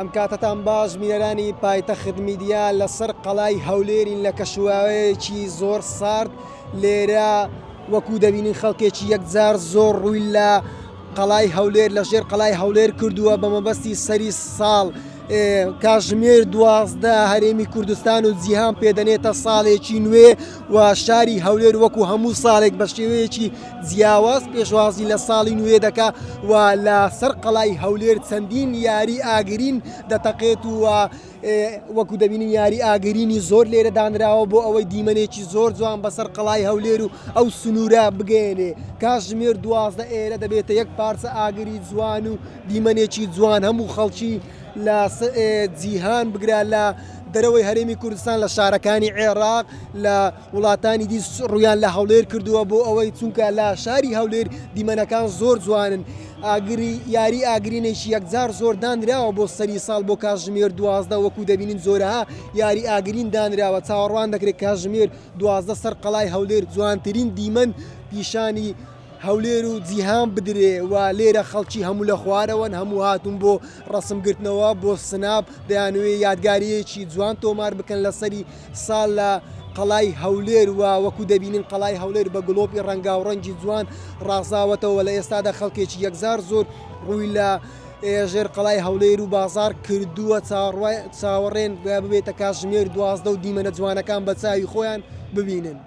ئەم کاتتان باش میێرانی پایتەخت میدیا لەسەر قەڵای هەولێرین لە کەشواوەیەکی زۆر سارد لێرە وەکو دەبینین خەڵکێکی یەکجار زۆر ڕووی لە قەڵای هەولێر لەژێر قەڵای هەولێر کردووە بە مەبەستی سەری ساڵ کاتژمێر 12 هەرێمی کوردستان و جیهان پێدەنێتە ساڵێکی نوێ و شاری هەولێر وەکو هەموو ساڵێک بە شێوەیەکی جیاواز پێشوازی لە ساڵی نوێ دەکا و لە سەر قەڵای هەولێر چەندین یاری ئاگرین دەتەقێت و وەکو دەبینین یاری ئاگرینی زۆر لێرە دانراوە بۆ ئەوەی دیمەنێکی زۆر جوان بەسەر قەڵای هەولێر و ئەو سنوورە بگەێنێ. کاتژمێر 12 ئێرە دەبێتە یەک پارچە ئاگری جوان و دیمەنێکی جوان هەموو خەڵکی لە جیهان بگرا لە دەرەوەی هەرێمی کوردستان لە شارەکانی عێراق لە وڵاتانی دی ڕویان لە هەولێر کردووە بۆ ئەوەی چونکە لە شاری هەولێر دیمەنەکان زۆر جوانن. یاری ئاگرینێکی یەکجار زۆر دانراوە بۆ سەری ساڵ بۆ کاتژمێر 12 وەکو دەبینین زۆرەها یاری ئاگرین دانراوە چاوەڕوان دەکرێت کاتژمێر 12 سەر قەڵای هەولێر جوانترین دیمەن پیشانی هەولێر و جیهان بدرێ و لێرە خەڵکی هەموو لە خوارەوەن هەموو هاتون بۆ ڕەسمگرتنەوە بۆ سناب دەیانوێ یادگاریەکی جوان تۆمار بکەن لەسەری ساڵ لە قەڵای هەولێر و وەکو دەبینین قەڵای هەولێر بە گلۆپی ڕەنگاو ڕەنگی جوان ڕازاوەتەوە لە ئێستادا خەڵکێکی یەکجار زۆر ڕووی لە ژێر قەڵای هەولێر و بازار کردووە چاوەڕێن ببێتە کاتژمێر 12 و دیمەنە جوانەکان بە چاوی خۆیان ببینن.